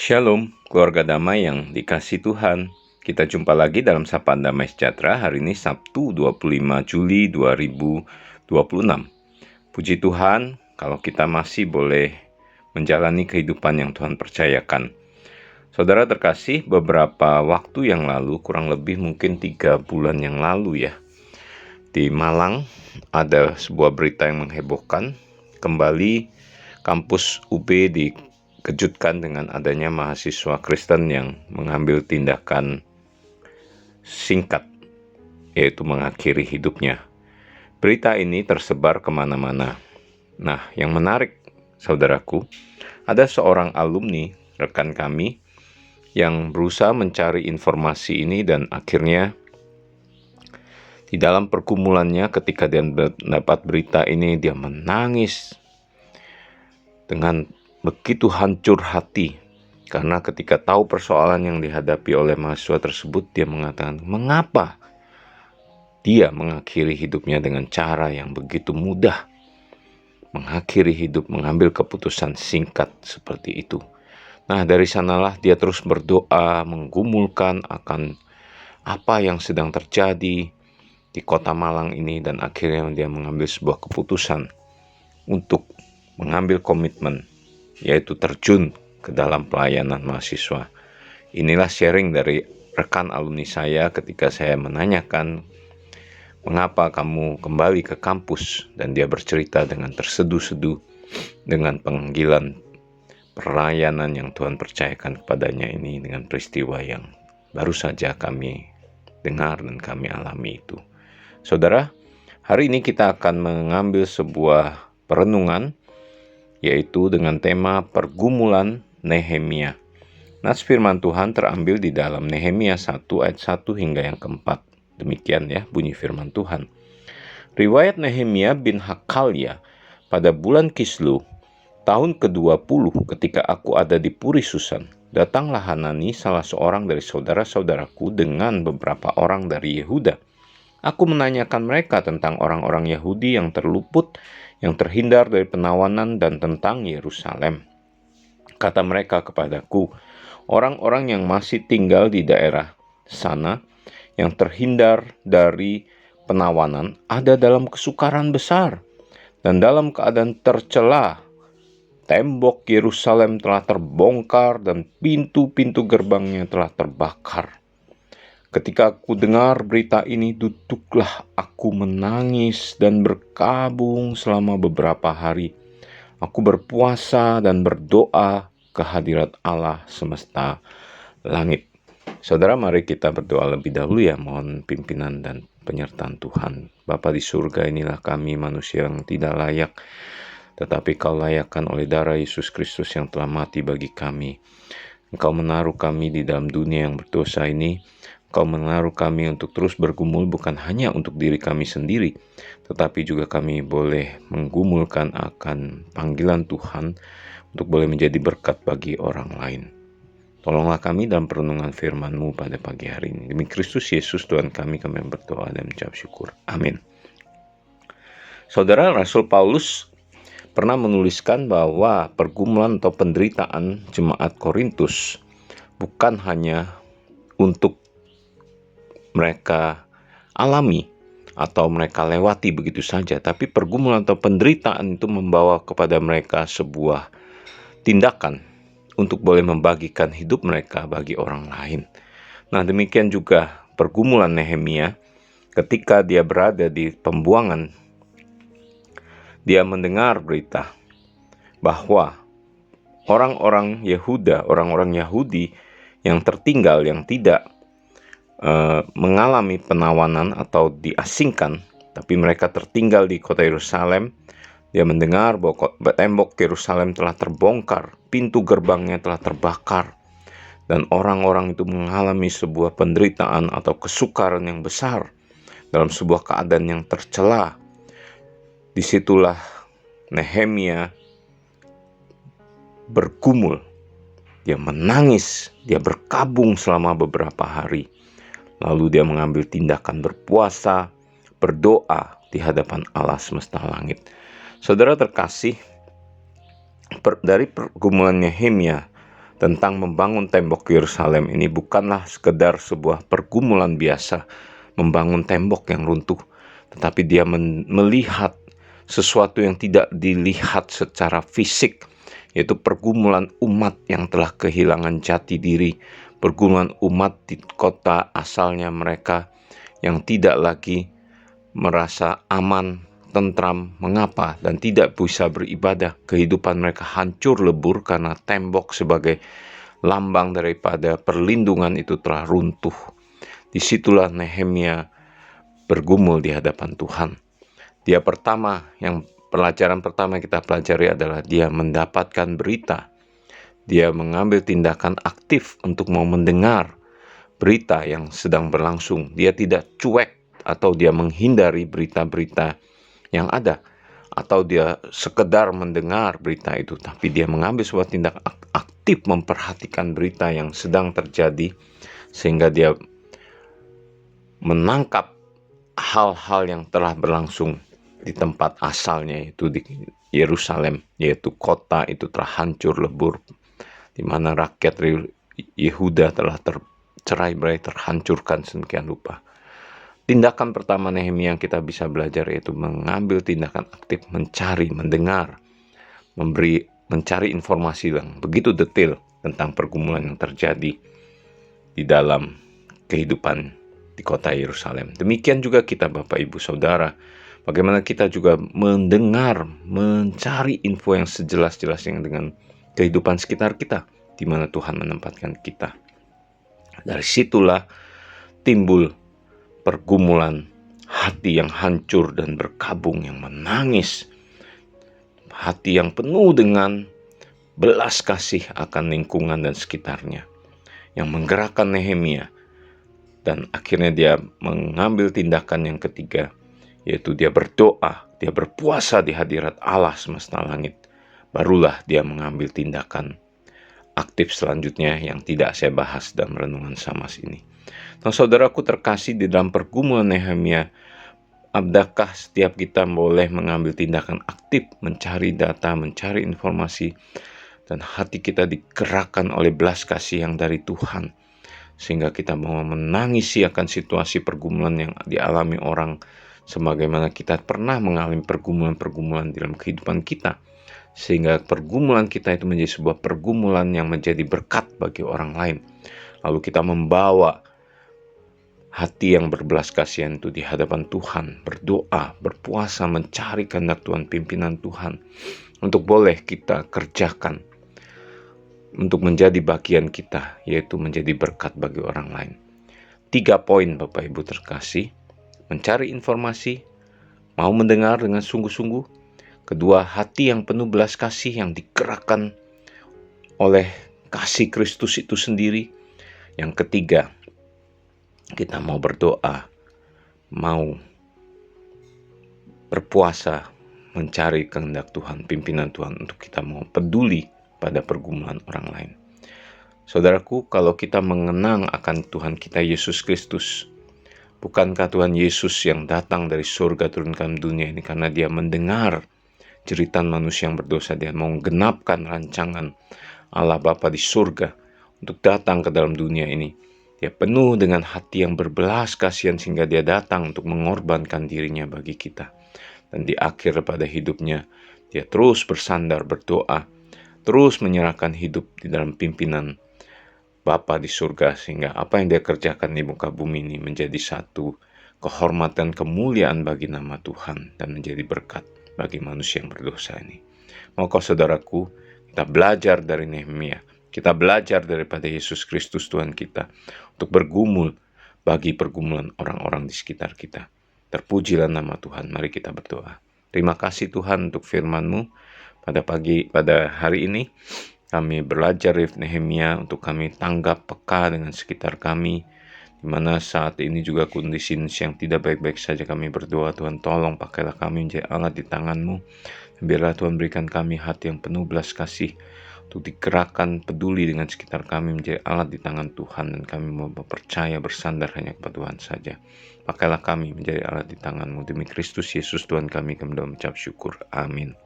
Shalom, keluarga damai yang dikasih Tuhan. Kita jumpa lagi dalam Sapaan Damai Sejahtera hari ini Sabtu 25 Juli 2026. Puji Tuhan, kalau kita masih boleh menjalani kehidupan yang Tuhan percayakan. Saudara terkasih, beberapa waktu yang lalu, kurang lebih mungkin 3 bulan yang lalu ya, di Malang ada sebuah berita yang menghebohkan. Kembali kampus UB dikejutkan dengan adanya mahasiswa Kristen yang mengambil tindakan singkat, yaitu mengakhiri hidupnya. Berita ini tersebar kemana-mana. Nah, yang menarik, saudaraku, ada seorang alumni, rekan kami, yang berusaha mencari informasi ini dan akhirnya di dalam pergumulannya ketika dia mendapat berita ini, dia menangis dengan begitu hancur hati. Karena ketika tahu persoalan yang dihadapi oleh mahasiswa tersebut, dia mengatakan, mengapa dia mengakhiri hidupnya dengan cara yang begitu mudah? Mengakhiri hidup, mengambil keputusan singkat seperti itu. Nah, dari sanalah dia terus berdoa, menggumulkan akan apa yang sedang terjadi di kota Malang ini, dan akhirnya dia mengambil sebuah keputusan untuk mengambil komitmen, yaitu terjun ke dalam pelayanan mahasiswa. Inilah sharing dari rekan alumni saya ketika saya menanyakan, mengapa kamu kembali ke kampus? Dan dia bercerita dengan terseduh-seduh dengan panggilan pelayanan yang Tuhan percayakan kepadanya ini, dengan peristiwa yang baru saja kami dengar dan kami alami itu. Saudara, hari ini kita akan mengambil sebuah perenungan, yaitu dengan tema pergumulan Nehemia. Nas firman Tuhan terambil di dalam Nehemia 1 ayat 1 hingga yang keempat. Demikian ya bunyi firman Tuhan. Riwayat Nehemia bin Hakalia, pada bulan Kislew, tahun ke-20 ketika aku ada di Puri Susan, datanglah Hanani, salah seorang dari saudara-saudaraku, dengan beberapa orang dari Yehuda. Aku menanyakan mereka tentang orang-orang Yahudi yang terluput, yang terhindar dari penawanan, dan tentang Yerusalem. Kata mereka kepadaku, orang-orang yang masih tinggal di daerah sana, yang terhindar dari penawanan, ada dalam kesukaran besar dan dalam keadaan tercela. Tembok Yerusalem telah terbongkar dan pintu-pintu gerbangnya telah terbakar. Ketika aku dengar berita ini, duduklah aku menangis dan berkabung selama beberapa hari. Aku berpuasa dan berdoa ke hadirat Allah semesta langit. Saudara, mari kita berdoa lebih dahulu ya, mohon pimpinan dan penyertaan Tuhan. Bapa di surga, inilah kami manusia yang tidak layak, tetapi Kau layakkan oleh darah Yesus Kristus yang telah mati bagi kami. Engkau menaruh kami di dalam dunia yang berdosa ini. Engkau menaruh kami untuk terus bergumul, bukan hanya untuk diri kami sendiri, tetapi juga kami boleh menggumulkan akan panggilan Tuhan untuk boleh menjadi berkat bagi orang lain. Tolonglah kami dalam perenungan firman-Mu pada pagi hari ini. Demi Kristus Yesus Tuhan kami berdoa dan mengucap syukur. Amin. Saudara, Rasul Paulus pernah menuliskan bahwa pergumulan atau penderitaan jemaat Korintus bukan hanya untuk mereka alami atau mereka lewati begitu saja, tapi pergumulan atau penderitaan itu membawa kepada mereka sebuah tindakan untuk boleh membagikan hidup mereka bagi orang lain. Nah, demikian juga pergumulan Nehemia ketika dia berada di pembuangan. Dia mendengar berita bahwa orang-orang Yehuda, orang-orang Yahudi yang tertinggal, yang tidak mengalami penawanan atau diasingkan, tapi mereka tertinggal di kota Yerusalem. Dia mendengar bahwa tembok Yerusalem telah terbongkar, pintu gerbangnya telah terbakar, dan orang-orang itu mengalami sebuah penderitaan atau kesukaran yang besar dalam sebuah keadaan yang tercela. Disitulah Nehemia bergumul, dia menangis, dia berkabung selama beberapa hari. Lalu dia mengambil tindakan berpuasa, berdoa di hadapan Allah semesta langit. Saudara terkasih, dari pergumulan Nehemia tentang membangun tembok Yerusalem ini bukanlah sekedar sebuah pergumulan biasa membangun tembok yang runtuh, tetapi dia melihat sesuatu yang tidak dilihat secara fisik, yaitu pergumulan umat yang telah kehilangan jati diri, pergumulan umat di kota asalnya mereka yang tidak lagi merasa aman, tentram, mengapa, dan tidak bisa beribadah. Kehidupan mereka hancur lebur karena tembok sebagai lambang daripada perlindungan itu telah runtuh. Disitulah Nehemia bergumul di hadapan Tuhan. Pelajaran pertama yang kita pelajari adalah dia mendapatkan berita. Dia mengambil tindakan aktif untuk mau mendengar berita yang sedang berlangsung. Dia tidak cuek atau dia menghindari berita-berita yang ada, atau dia sekedar mendengar berita itu, tapi dia mengambil sebuah tindakan aktif memperhatikan berita yang sedang terjadi, sehingga dia menangkap hal-hal yang telah berlangsung di tempat asalnya, yaitu di Yerusalem, yaitu kota itu telah hancur lebur, di mana rakyat Yehuda telah tercerai-berai, terhancurkan sedemikian rupa. Tindakan pertama Nehemia yang kita bisa belajar yaitu mengambil tindakan aktif, mencari, mendengar, mencari informasi yang begitu detail tentang pergumulan yang terjadi di dalam kehidupan di kota Yerusalem. Demikian juga kita Bapak Ibu Saudara, bagaimana kita juga mendengar, mencari info yang sejelas-jelasnya dengan kehidupan sekitar kita, di mana Tuhan menempatkan kita. Dari situlah timbul pergumulan hati yang hancur dan berkabung, yang menangis, hati yang penuh dengan belas kasih akan lingkungan dan sekitarnya, yang menggerakkan Nehemia. Dan akhirnya dia mengambil tindakan yang ketiga, yaitu dia berdoa, dia berpuasa di hadirat Allah semesta langit. Barulah dia mengambil tindakan aktif selanjutnya yang tidak saya bahas dalam renungan sama sini. Nah, saudaraku terkasih, di dalam pergumulan Nehemia, adakah setiap kita boleh mengambil tindakan aktif, mencari data, mencari informasi, dan hati kita digerakkan oleh belas kasih yang dari Tuhan, sehingga kita mau menangisi akan situasi pergumulan yang dialami orang, sebagaimana kita pernah mengalami pergumulan-pergumulan dalam kehidupan kita, sehingga pergumulan kita itu menjadi sebuah pergumulan yang menjadi berkat bagi orang lain. Lalu kita membawa hati yang berbelas kasihan itu di hadapan Tuhan, berdoa, berpuasa, mencari kehendak Tuhan, pimpinan Tuhan, untuk boleh kita kerjakan, untuk menjadi bagian kita, yaitu menjadi berkat bagi orang lain. 3 poin Bapak Ibu terkasih: mencari informasi, mau mendengar dengan sungguh-sungguh. Kedua, hati yang penuh belas kasih yang digerakkan oleh kasih Kristus itu sendiri. Yang ketiga, kita mau berdoa, mau berpuasa, mencari kehendak Tuhan, pimpinan Tuhan, untuk kita mau peduli pada pergumulan orang lain. Saudaraku, kalau kita mengenang akan Tuhan kita Yesus Kristus, bukankah Tuhan Yesus yang datang dari surga turun ke dunia ini karena dia mendengar jeritan manusia yang berdosa, dia mau menggenapkan rancangan Allah Bapa di surga untuk datang ke dalam dunia ini. Dia penuh dengan hati yang berbelas kasihan sehingga dia datang untuk mengorbankan dirinya bagi kita. Dan di akhir pada hidupnya, dia terus bersandar berdoa, terus menyerahkan hidup di dalam pimpinan Bapa di surga, sehingga apa yang dia kerjakan di muka bumi ini menjadi satu kehormatan, kemuliaan bagi nama Tuhan, dan menjadi berkat bagi manusia yang berdosa ini. Maka saudaraku, kita belajar dari Nehemia, kita belajar daripada Yesus Kristus Tuhan kita, untuk bergumul bagi pergumulan orang-orang di sekitar kita. Terpujilah nama Tuhan. Mari kita berdoa. Terima kasih Tuhan untuk firman-Mu pada hari ini. Kami belajar dari Nehemia untuk kami tanggap peka dengan sekitar kami, di mana saat ini juga kondisi yang tidak baik-baik saja. Kami berdoa, Tuhan tolong pakailah kami menjadi alat di tangan-Mu. Biarlah Tuhan berikan kami hati yang penuh belas kasih, untuk digerakkan peduli dengan sekitar kami, menjadi alat di tangan Tuhan, dan kami mau percaya bersandar hanya kepada Tuhan saja. Pakailah kami menjadi alat di tangan-Mu. Demi Kristus Yesus Tuhan kami mengucap syukur. Amin.